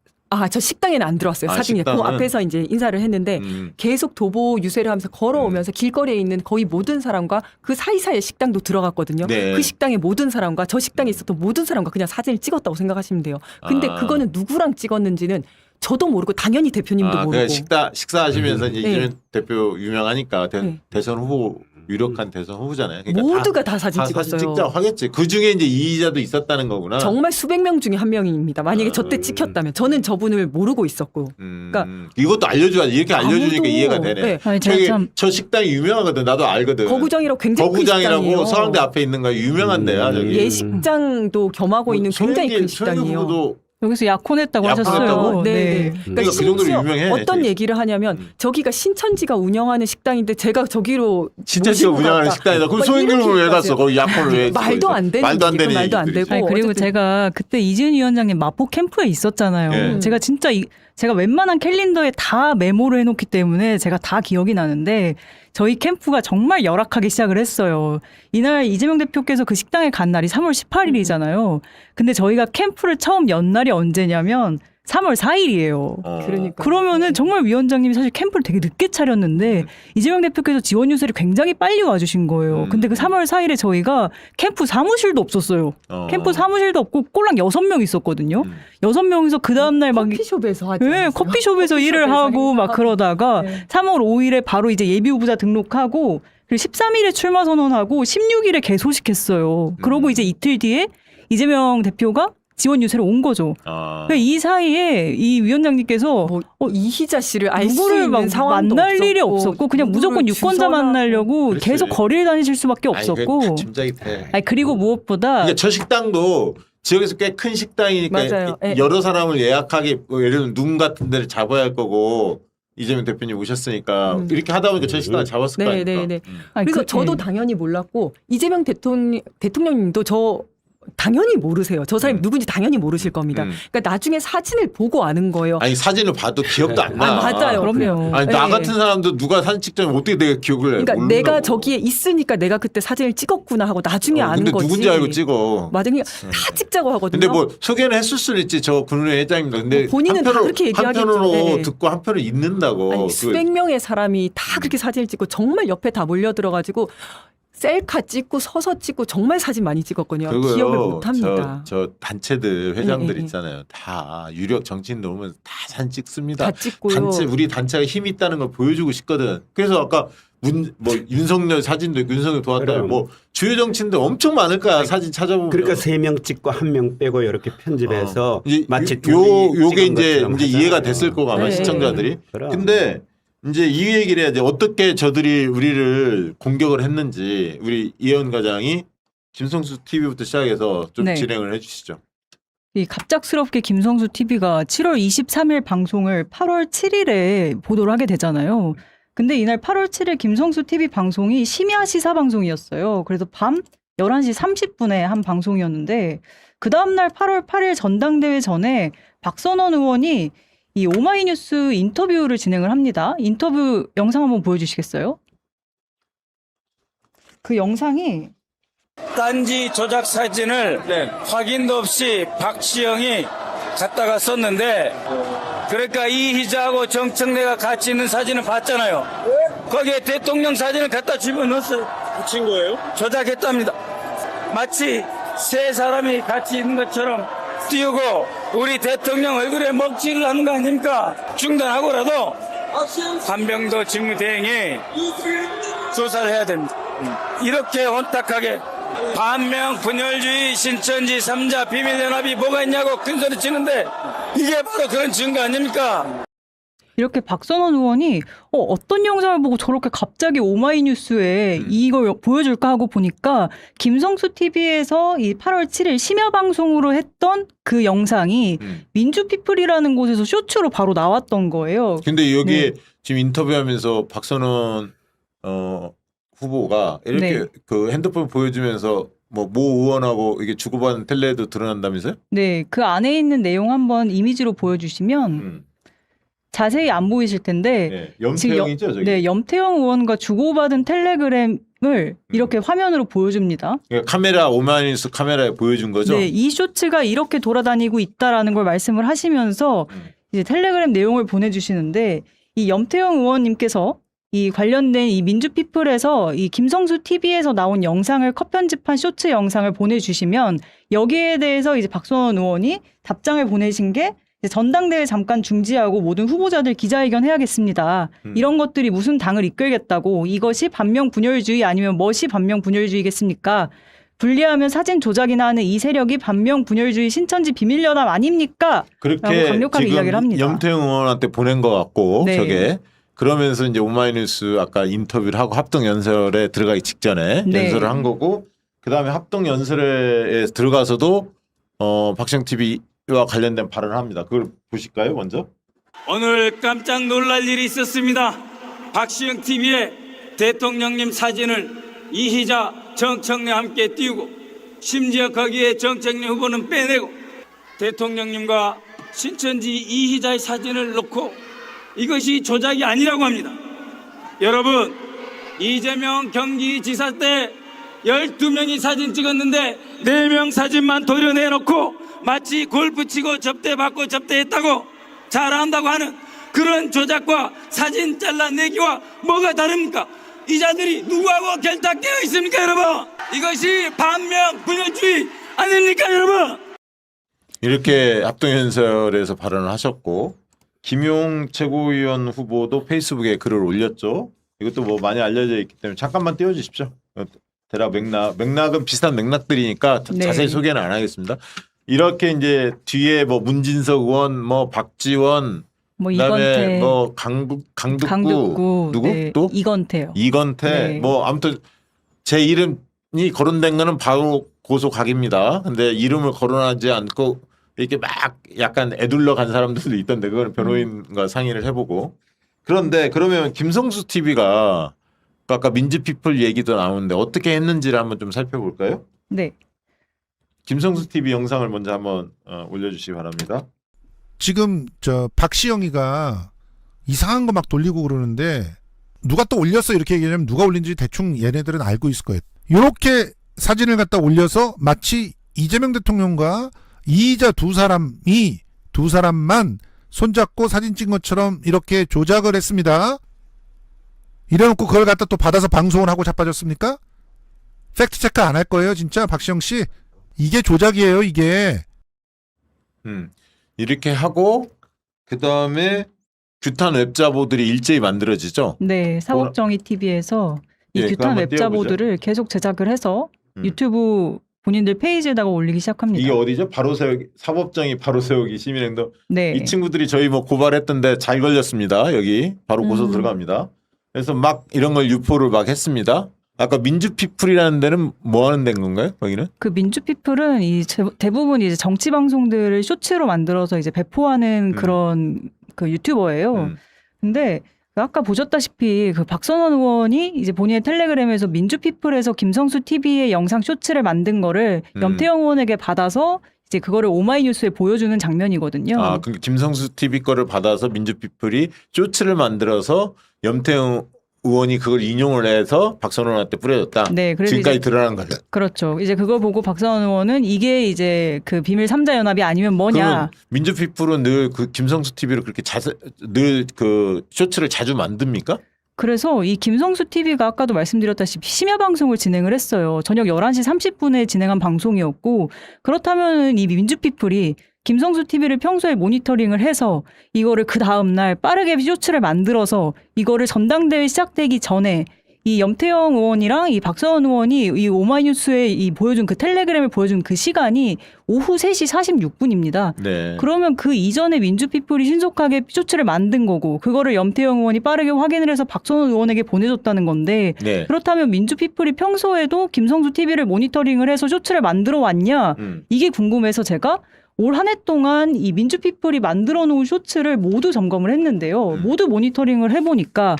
저 식당에는 안 들어왔어요. 사진이. 그 식당은? 앞에서 이제 인사를 했는데 계속 도보 유세를 하면서 걸어오면서 길거리에 있는 거의 모든 사람과 그 사이사이에 식당도 들어갔거든요. 네. 그 식당의 모든 사람과 저 식당에 있었던 모든 사람과 그냥 사진을 찍었다고 생각하시면 돼요. 근데 그거는 누구랑 찍었는지는 저도 모르고 당연히 대표님도 모르고. 그러니까 식사하시면서 이제 네. 이재명 대표 유명하니까 네. 대선 후보 유력한 대선 후보잖아요. 그러니까 모두가 다 사진 사진 찍었어요. 찍자고 하겠지. 그 중에 이제 이의자도 있었다는 거구나. 정말 수백 명 중에 한 명입니다. 만약에 저 때 찍혔다면 저는 저분을 모르고 있었고. 그러니까 이것도 알려줘야지. 이렇게 알려주니까 아무도, 이해가 되네. 네. 아니, 제가 참 저 식당이 유명하거든. 나도 알거든. 거구장이라고 굉장히 큰 거구장이라고 식당이에요. 서강대 앞에 있는 거 유명한 데야. 저기. 예식장도 겸하고 있는 굉장히 큰 식당이에요. 후보도 여기서 약혼했다고 약혼했다고? 하셨어요. 네. 그러니까 그 정도로 심지어 유명해. 어떤 얘기를 하냐면 저기가 신천지가 운영하는 식당인데 제가 저기로 신천지가 모시고 운영하는 갔다. 식당이다. 그럼 막 소인교를 왜 이렇게까지 갔어? 거기 약혼을 왜? 말도 안 되는 말도 안 얘기고 되는 말도 안 얘기들이지. 되고. 아니, 그리고 어쨌든 제가 그때 이지은 위원장님 마포 캠프에 있었잖아요. 네. 제가 진짜 제가 웬만한 캘린더에 다 메모를 해놓기 때문에 제가 다 기억이 나는데 저희 캠프가 정말 열악하게 시작을 했어요. 이날 이재명 대표께서 그 식당에 간 날이 3월 18일이잖아요. 근데 저희가 캠프를 처음 연 날이 언제냐면 3월 4일이에요. 그러니까 그러면은 정말 위원장님이 사실 캠프를 되게 늦게 차렸는데 이재명 대표께서 지원 유세를 굉장히 빨리 와주신 거예요. 근데 그 3월 4일에 저희가 캠프 사무실도 없었어요. 캠프 사무실도 없고 꼴랑 6명 있었거든요. 6명이서 그 다음날 막 커피숍에서 하지 네, 않았어요? 커피숍에서 일을 하고 막 그러다가 네. 3월 5일에 바로 이제 예비 후보자 등록하고 그리고 13일에 출마 선언하고 16일에 개소식했어요. 그러고 이제 이틀 뒤에 이재명 대표가 지원 유세로 온 거죠. 그러니까 이 사이에 이 위원장님께서 이희자 씨를 알 수 누구를 있는 막 상황도 만날 없었고, 일이 없었고 그냥 무조건 누구를 유권자 주선하고. 만나려고 그렇지. 계속 거리를 다니실 수밖에 없었고. 짐작이돼. 아니 그리고 무엇보다 그러니까 저 식당도 지역에서 꽤 큰 식당이니까 맞아요. 예. 여러 사람을 예약하기 예를 들면 눈 같은 데를 잡아야 할 거고 이재명 대표님 오셨으니까 이렇게 하다 보니까 저 식당을 잡았을 거 아닙니까? 네. 아니, 그래서 그- 저도 예. 당연히 몰랐고 이재명 대통령님도 저 당연히 모르세요. 저 사람이 누군지 당연히 모르실 겁니다. 그러니까 나중에 사진을 보고 아는 거예요. 아니 사진을 봐도 기억도 안 나. 맞아요. 그럼요. 아니 나 네. 같은 사람도 누가 사진 찍자면 어떻게 내가 기억을 해? 그러니까 모른다고. 내가 저기에 있으니까 내가 그때 사진을 찍었구나 하고 나중에 아는 근데 거지. 누군지 알고 찍어. 맞아, 그냥 다 찍자고 하거든요. 근데 뭐 소개는 했을 수는 있지 저 군의 회장입니다. 근데 뭐 본인은 다 그렇게 얘기하겠죠. 한편으로 네. 듣고 한편으로 잊는다고. 아니, 그- 수백 명의 사람이 다 그렇게 사진을 찍고 정말 옆에 다 몰려들어가지고 셀카 찍고 서서 찍고 정말 사진 많이 찍었거든요. 그거요. 기억을 못합니다. 저 단체들 회장들 예. 있잖아요. 다 유력 정치인들 오면 다 사진 찍습니다. 다 찍고요. 우리 단체가 힘이 있다는 걸 보여주고 싶거든. 그래서 아까 윤석열 사진도 있고 윤석열 도왔다. 그럼. 뭐 주요 정치인들 엄청 많을 거야. 사진 찾아보면. 그러니까 3명 찍고 1명 빼고 이렇게 편집해서 이제 마치 요게 찍은 이제 것처럼 이해가 하잖아요. 됐을 거고 아마 네. 시청자들이. 그럼. 근데 이제 이 얘기를 해야지. 어떻게 저들이 우리를 공격을 했는지 우리 이혜원 과장이 김성수 TV부터 시작해서 좀 네. 진행을 해주시죠. 이 갑작스럽게 김성수 TV가 7월 23일 방송을 8월 7일에 보도를 하게 되잖아요. 근데 이날 8월 7일 김성수 TV 방송이 심야 시사 방송이었어요. 그래서 밤 11시 30분에 한 방송이었는데 그 다음날 8월 8일 전당대회 전에 박선원 의원이 이 오마이뉴스 인터뷰를 진행을 합니다. 인터뷰 영상 한번 보여주시겠어요? 그 영상이 딴지 조작 사진을 확인도 없이 박시영이 갖다가 썼는데 그러니까 이희자하고 정청래가 같이 있는 사진을 봤잖아요. 거기에 대통령 사진을 갖다 집어넣었어요. 붙인 거예요? 조작했답니다. 마치 세 사람이 같이 있는 것처럼 띄우고 우리 대통령 얼굴에 먹칠을 하는 거 아닙니까? 중단하고라도 한병도 직무대행이 조사를 해야 됩니다. 이렇게 혼탁하게 반명 분열주의 신천지 3자 비밀연합이 뭐가 있냐고 큰소리 치는데 이게 바로 그런 증거 아닙니까? 이렇게 박선원 의원이 어떤 영상을 보고 저렇게 갑자기 오마이뉴스에 이걸 보여줄까 하고 보니까 김성수 TV에서 이 8월 7일 심야 방송으로 했던 그 영상이 민주피플이라는 곳에서 쇼츠로 바로 나왔던 거예요. 근데 여기에 네. 지금 인터뷰하면서 박선원 후보가 이렇게 네. 그 핸드폰 보여주면서 뭐 의원하고 이게 주고받은 텔레도 드러난다면서요? 네, 그 안에 있는 내용 한번 이미지로 보여주시면 자세히 안 보이실 텐데 염태영이죠, 저기. 네, 염태영 의원과 주고받은 텔레그램을 이렇게 화면으로 보여줍니다. 그러니까 카메라 오마이뉴스 카메라에 보여준 거죠? 네, 이 쇼츠가 이렇게 돌아다니고 있다라는 걸 말씀을 하시면서 이제 텔레그램 내용을 보내주시는데 이 염태영 의원님께서 이 관련된 이 민주피플에서 이 김성수 TV에서 나온 영상을 컷 편집한 쇼츠 영상을 보내주시면 여기에 대해서 이제 박선원 의원이 답장을 보내신 게 이제 전당대회 잠깐 중지하고 모든 후보자들 기자회견 해야겠습니다. 이런 것들이 무슨 당을 이끌겠다고 이것이 반명 분열주의 아니면 무엇이 반명 분열주의겠습니까? 분리하면 사진 조작이나 하는 이 세력이 반명 분열주의 신천지 비밀연합 아닙니까? 그렇게 라고 강력하게 지금 이야기를 합니다. 염태영 의원한테 보낸 것 같고 네. 저게 그러면서 이제 오마이뉴스 아까 인터뷰를 하고 합동 연설에 들어가기 직전에 네. 연설을 한 거고 그 다음에 합동 연설에 들어가서도 박시영 TV와 관련된 발언을 합니다. 그걸 보실까요, 먼저? 오늘 깜짝 놀랄 일이 있었습니다. 박시영 TV에 대통령님 사진을 이희자, 정청래 함께 띄우고 심지어 거기에 정청래 후보는 빼내고 대통령님과 신천지 이희자의 사진을 놓고 이것이 조작이 아니라고 합니다. 여러분, 이재명 경기지사 때 12명이 사진 찍었는데 4명 사진만 도려내놓고 마치 골프 치고 접대받고 접대했다고 잘한다고 하는 그런 조작과 사진 잘라내기와 뭐가 다릅니까? 이 자들이 누구하고 결탁되어 있습니까, 여러분? 이것이 반명 분열주의 아닙니까, 여러분? 이렇게 합동 연설에서 발언을 하셨고 김용 최고위원 후보도 페이스북에 글을 올렸죠. 이것도 뭐 많이 알려져 있기 때문에 잠깐만 띄워주십시오. 대략 맥락은 비슷한 맥락들이니까 네. 자세히 소개는 안 하겠습니다. 이렇게 이제 뒤에 뭐 문진석 의원, 뭐 박지원, 뭐 그다음에 이건태, 뭐 강북구 누구 네, 또 이건태요. 이건태 네. 뭐 아무튼 제 이름이 거론된 거는 바로 고소 각입니다. 근데 이름을 거론하지 않고 이렇게 막 약간 애둘러 간 사람들도 있던데 그건 변호인과 상의를 해보고 그런데 그러면 김성수 TV가 아까 민주피플 얘기도 나오는데 어떻게 했는지를 한번 좀 살펴볼까요? 네. 김성수 TV 영상을 먼저 한번 올려주시기 바랍니다. 지금 저 박시영이가 이상한 거 막 돌리고 그러는데 누가 또 올렸어 이렇게 얘기하면 누가 올린지 대충 얘네들은 알고 있을 거예요. 이렇게 사진을 갖다 올려서 마치 이재명 대통령과 이희자 두 사람만 손잡고 사진 찍은 것처럼 이렇게 조작을 했습니다. 이래놓고 그걸 갖다 또 받아서 방송을 하고 자빠졌습니까? 팩트 체크 안 할 거예요, 진짜 박시영 씨. 이게 조작이에요, 이게. 이렇게 하고 그 다음에 규탄 웹자보들이 일제히 만들어지죠. 네, 사법정의 TV에서 이 예, 그거 규탄 한번 웹자보들을 계속 제작을 해서 유튜브 본인들 페이지에다가 올리기 시작합니다. 이게 어디죠? 바로 세우기 사법정의 바로 세우기 시민행동. 네. 이 친구들이 저희 뭐 고발했던데 잘 걸렸습니다. 여기 바로 고소 들어갑니다. 그래서 막 이런 걸 유포를 막 했습니다. 아까 민주피플이라는 데는 뭐 하는 데인 건가요? 거기는? 그 민주피플은 이 대부분 이제 정치 방송들을 쇼츠로 만들어서 이제 배포하는 그런 그 유튜버예요. 근데 아까 보셨다시피 그 박선원 의원이 이제 본인의 텔레그램에서 민주피플에서 김성수 TV의 영상 쇼츠를 만든 거를 염태영 의원에게 받아서 이제 그거를 오마이뉴스에 보여주는 장면이거든요. 아, 그 김성수 TV 거를 받아서 민주피플이 쇼츠를 만들어서 염태영 의원이 그걸 인용을 해서 박선원한테 뿌려줬다. 네, 그래서 지금까지 이제 드러난 거죠. 그렇죠. 이제 그걸 보고 박선원 의원은 이게 이제 그 비밀 3자 연합이 아니면 뭐냐. 그러면 민주피플은 늘 그 김성수 TV를 그렇게 늘 그 쇼츠를 자주 만듭니까? 그래서 이 김성수 TV가 아까도 말씀드렸다시피 심야 방송을 진행을 했어요. 저녁 11시 30분에 진행한 방송이었고 그렇다면 이 민주피플이 김성수 TV를 평소에 모니터링을 해서 이거를 그 다음날 빠르게 쇼츠를 만들어서 이거를 전당대회 시작되기 전에 이 염태영 의원이랑 이 박선원 의원이 이 오마이뉴스에 이 보여준 그 텔레그램을 보여준 그 시간이 오후 3시 46분입니다. 네. 그러면 그 이전에 민주피플이 신속하게 쇼츠를 만든 거고 그거를 염태영 의원이 빠르게 확인을 해서 박선원 의원에게 보내줬다는 건데 네. 그렇다면 민주피플이 평소에도 김성수 TV를 모니터링을 해서 쇼츠를 만들어 왔냐 이게 궁금해서 제가 올 한 해 동안 이 민주피플이 만들어 놓은 쇼츠를 모두 점검을 했는데요. 모두 모니터링을 해보니까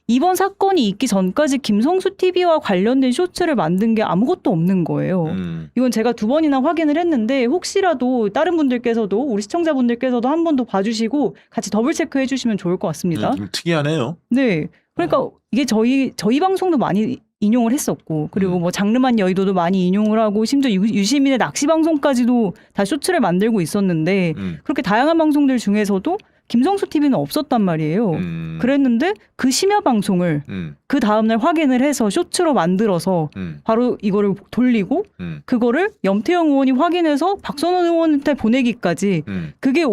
이번 사건이 있기 전까지 김성수 TV와 관련된 쇼츠를 만든 게 아무것도 없는 거예요. 이건 제가 2번이나 확인을 했는데 혹시라도 다른 분들께서도 우리 시청자분들께서도 한 번 더 봐주시고 같이 더블 체크해 주시면 좋을 것 같습니다. 특이하네요. 네. 그러니까 이게 저희 방송도 많이 인용을 했었고 그리고 뭐 장르만 여의도도 많이 인용을 하고 심지어 유시민의 낚시 방송까지도 다 쇼츠를 만들고 있었는데 그렇게 다양한 방송들 중에서도 김성수 TV는 없었단 말이에요. 그랬는데 그 심야 방송을 그 다음날 확인을 해서 쇼츠로 만들어서 바로 이거를 돌리고 그거를 염태영 의원이 확인해서 박선원 의원한테 보내기까지 그게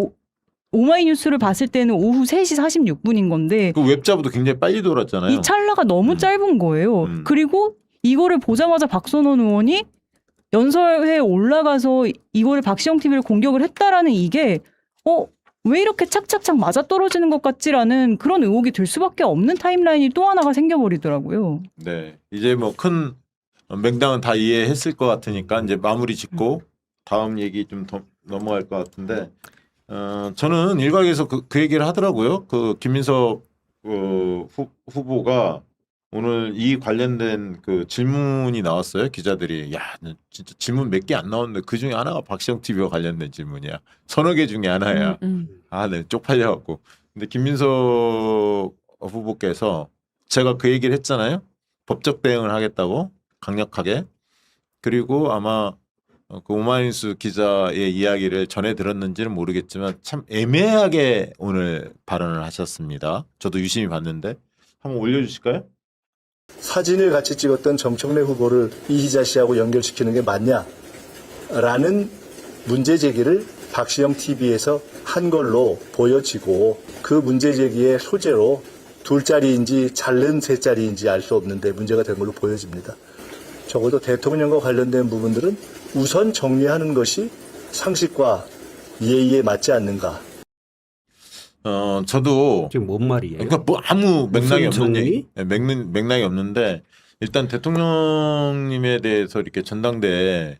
오마이뉴스를 봤을 때는 오후 3시 46분인 건데 그 웹자보도 굉장히 빨리 돌았잖아요. 이 찰나가 너무 짧은 거예요. 그리고 이거를 보자마자 박선원 의원이 연설회에 올라가서 이거를 박시영 TV를 공격을 했다라는 이게 왜 이렇게 착착착 맞아떨어지는 것 같지라는 그런 의혹이 들 수밖에 없는 타임라인이 또 하나가 생겨버리더라고요. 네. 이제 뭐 큰 맥락은 다 이해했을 것 같으니까 이제 마무리 짓고 다음 얘기 좀 더 넘어갈 것 같은데 저는 일각에서 그 얘기를 하더라고요. 그 김민석 후보가 오늘 이 관련된 그 질문이 나왔어요. 기자들이 야 진짜 질문 몇 개 안 나왔는데 그 중에 하나가 박시영 TV와 관련된 질문이야. 서너 개 중에 하나야. 아, 네, 쪽팔려갖고. 근데 김민석 후보께서 제가 그 얘기를 했잖아요. 법적 대응을 하겠다고 강력하게. 그리고 아마 그 오마이뉴스 기자의 이야기를 전해 들었는지는 모르겠지만 참 애매하게 오늘 발언을 하셨습니다. 저도 유심히 봤는데 한번 올려주실까요? 사진을 같이 찍었던 정청래 후보를 이희자 씨하고 연결시키는 게 맞냐라는 문제 제기를 박시영 TV에서 한 걸로 보여지고 그 문제 제기의 소재로 둘짜리인지 잘른 셋짜리인지 알 수 없는데 문제가 된 걸로 보여집니다. 적어도 대통령과 관련된 부분들은 우선 정리하는 것이 상식과 예의에 맞지 않는가. 저도 지금 뭔 말이에요? 그러니까 뭐 아무 맥락이 무슨 없는 정리? 얘기, 맥락이 없는데 일단 대통령님에 대해서 이렇게 전당대회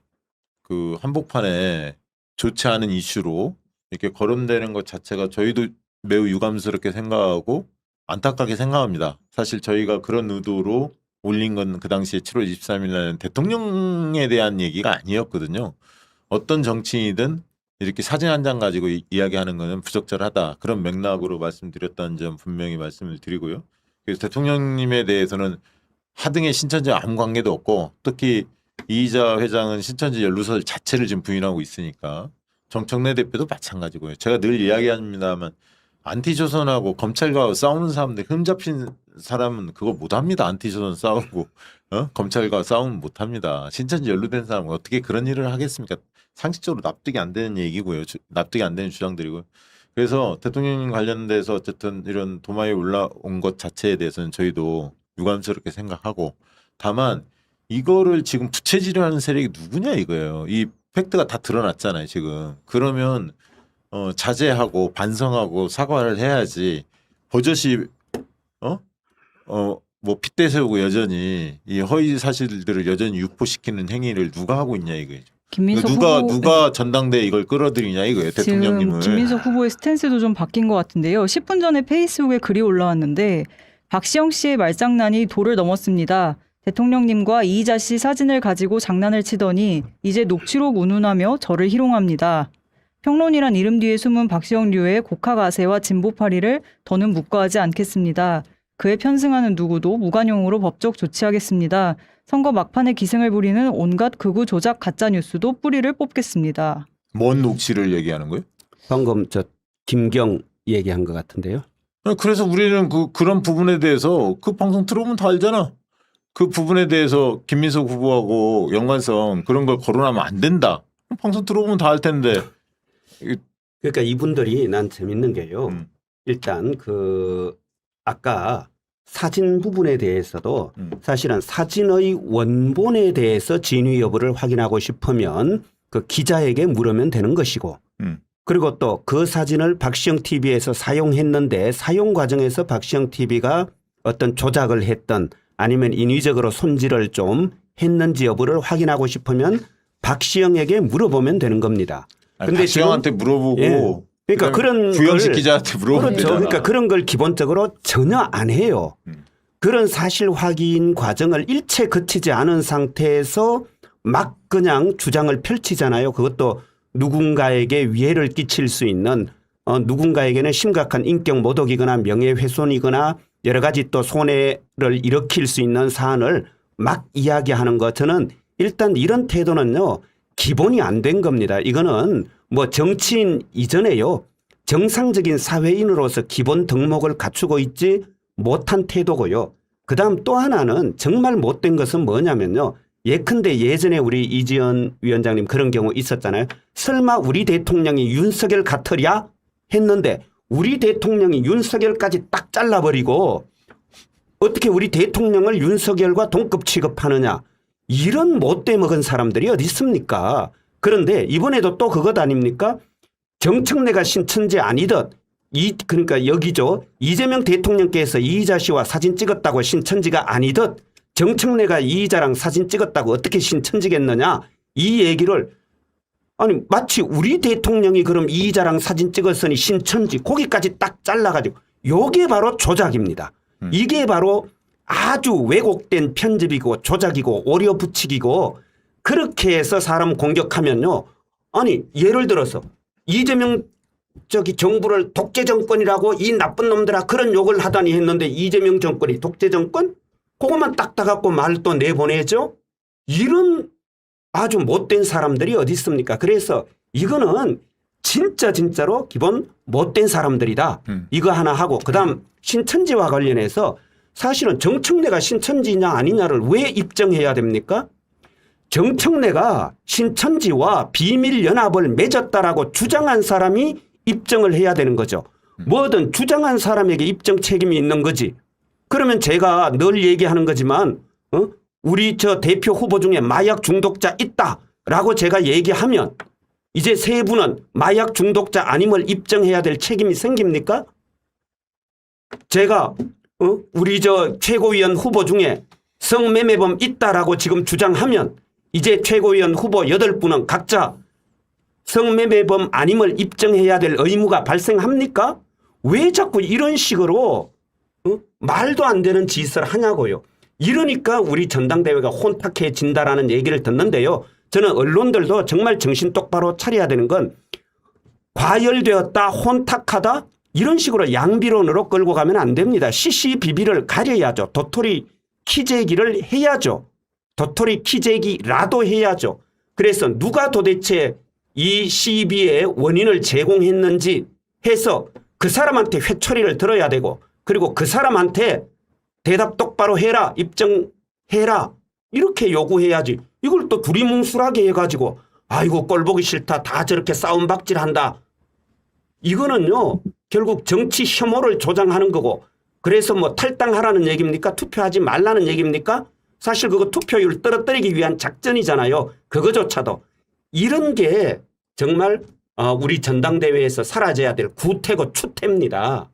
그 한복판에 좋지 않은 이슈로 이렇게 거론되는 것 자체가 저희도 매우 유감스럽게 생각하고 안타깝게 생각합니다. 사실 저희가 그런 의도로 올린 건 그 당시에 7월 23일 날은 대통령에 대한 얘기가 아니었거든요. 어떤 정치인이든 이렇게 사진 한 장 가지고 이야기하는 것은 부적절하다. 그런 맥락으로 말씀드렸다는 점 분명히 말씀을 드리고요. 그래서 대통령님에 대해서는 하등의 신천지와 아무 관계도 없고 특히 이희자 회장은 신천지 연루설 자체를 지금 부인하고 있으니까 정청래 대표도 마찬가지고요. 제가 늘 이야기합니다만 안티조선하고 검찰과 싸우는 사람들 흠잡힌 사람은 그거 못합니다. 안티조선 싸우고 검찰과 싸우면 못합니다. 신천지 연루된 사람은 어떻게 그런 일을 하겠습니까? 상식적으로 납득이 안 되는 얘기고요. 납득이 안 되는 주장들이고요. 그래서 대통령 관련돼서 어쨌든 이런 도마에 올라온 것 자체에 대해서는 저희도 유감스럽게 생각하고 다만 이거를 지금 부채질하는 세력이 누구냐 이거예요. 이 팩트가 다 드러났잖아요. 지금. 그러면 자제하고 반성하고 사과를 해야지 버젓이 뭐 핏대 세우고 여전히 이 허위 사실들을 여전히 유포시키는 행위를 누가 하고 있냐 이거죠. 김민석 누가 전당대회 이걸 끌어들이냐 이거예요. 대통령님을. 지금 김민석 후보의 스탠스도 좀 바뀐 것 같은데요. 10분 전에 페이스북에 글이 올라왔는데 박시영 씨의 말장난이 도를 넘었습니다. 대통령님과 이희자 씨 사진을 가지고 장난을 치더니 이제 녹취록 운운하며 저를 희롱합니다. 평론이란 이름 뒤에 숨은 박시영류의 곡하가세와 진보파리를 더는 묵과하지 않겠습니다. 그에 편승하는 누구도 무관용으로 법적 조치하겠습니다. 선거 막판에 기승을 부리는 온갖 극우 조작 가짜뉴스도 뿌리를 뽑겠습니다. 뭔 녹취를 얘기하는 거예요? 방금 저 김경 얘기한 것 같은데요. 그래서 우리는 그런 부분에 대해서 그 방송 들어보면 다 알잖아. 그 부분에 대해서 김민석 후보하고 연관성 그런 걸 거론하면 안 된다. 방송 들어보면 다 알 텐데. 그러니까 이분들이 난 재밌는 게요. 일단 아까 사진 부분에 대해서도 사실은 사진의 원본에 대해서 진위 여부를 확인하고 싶으면 그 기자에게 물으면 되는 것이고 그리고 또 그 사진을 박시영 TV에서 사용했는데 사용 과정에서 박시영 TV가 어떤 조작을 했던 아니면 인위적으로 손질을 좀 했는지 여부를 확인하고 싶으면 박시영에게 물어보면 되는 겁니다. 근데 박시영한테 물어보고 예. 그러니까 그런 구영식 걸, 기자한테 물어보면 그렇죠. 되잖아. 그러니까 그런 걸 기본적으로 전혀 안 해요. 그런 사실 확인 과정을 일체 거치지 않은 상태에서 막 그냥 주장을 펼치잖아요. 그것도 누군가에게 위해를 끼칠 수 있는 누군가에게는 심각한 인격 모독이거나 명예훼손이거나 여러 가지 또 손해를 일으킬 수 있는 사안을 막 이야기하는 것 저는 일단 이런 태도는요. 기본이 안 된 겁니다. 이거는 뭐 정치인 이전에요. 정상적인 사회인으로서 기본 덕목을 갖추고 있지 못한 태도고요. 그다음 또 하나는 정말 못된 것은 뭐냐면요. 예컨대 예전에 우리 이지연 위원장님 그런 경우 있었잖아요. 설마 우리 대통령이 윤석열 같으랴 했는데 우리 대통령이 윤석열까지 딱 잘라버리고 어떻게 우리 대통령을 윤석열과 동급 취급하느냐. 이런 못돼 먹은 사람들이 어디 있습니까? 그런데 이번에도 또 그것 아닙니까? 정청래가 신천지 아니듯 그러니까 여기죠. 이재명 대통령께서 이희자 씨와 사진 찍었다고 신천지가 아니듯 정청래가 이희자랑 사진 찍었다고 어떻게 신천지겠느냐. 이 얘기를 아니 마치 우리 대통령이 그럼 이희자랑 사진 찍었으니 신천지 거기까지 딱 잘라가지고 요게 바로 조작입니다. 이게 바로 아주 왜곡된 편집이고 조작이고 오려 붙이기고 그렇게 해서 사람 공격하면요. 아니 예를 들어서 이재명 정부를 독재 정권이라고 이 나쁜 놈들아 그런 욕을 하다니 했는데 이재명 정권이 독재 정권? 그것만 딱 따갖고 말 또 내보내죠. 이런 아주 못된 사람들이 어디 있습니까? 그래서 이거는 진짜로 기본 못된 사람들이다. 이거 하나 하고 그다음 신천지와 관련해서 사실은 정청래가 신천지냐 아니냐를 왜 입증해야 됩니까? 정청래가 신천지와 비밀연합을 맺었다라고 주장한 사람이 입증을 해야 되는 거죠. 뭐든 주장한 사람에게 입증 책임이 있는 거지. 그러면 제가 늘 얘기하는 거지만 우리 저 대표 후보 중에 마약 중독자 있다라고 제가 얘기하면 이제 세 분은 마약 중독자 아님을 입증해야 될 책임이 생깁니까? 제가 우리 저 최고위원 후보 중에 성매매범 있다라고 지금 주장하면 이제 최고위원 후보 8분은 각자 성매매범 아님을 입증해야 될 의무가 발생합니까? 왜 자꾸 이런 식으로 말도 안 되는 짓을 하냐고요. 이러니까 우리 전당대회가 혼탁해진다라는 얘기를 듣는데요. 저는 언론들도 정말 정신 똑바로 차려야 되는 건 과열되었다, 혼탁하다 이런 식으로 양비론으로 끌고 가면 안 됩니다. 시시비비를 가려야죠. 도토리 키재기를 해야죠. 도토리 키재기라도 해야죠. 그래서 누가 도대체 이 시비의 원인을 제공했는지 해서 그 사람한테 회초리를 들어야 되고 그리고 그 사람한테 대답 똑바로 해라, 입증해라 이렇게 요구해야지. 이걸 또 두리뭉술하게 해가지고 아이고 꼴보기 싫다, 다 저렇게 싸움박질한다. 이거는요 결국 정치 혐오를 조장하는 거고 그래서 뭐 탈당하라는 얘기입니까? 투표하지 말라는 얘기입니까? 사실 그거 투표율 떨어뜨리기 위한 작전이잖아요. 그거조차도. 이런 게 정말 우리 전당대회에서 사라져야 될 구태고 추태입니다.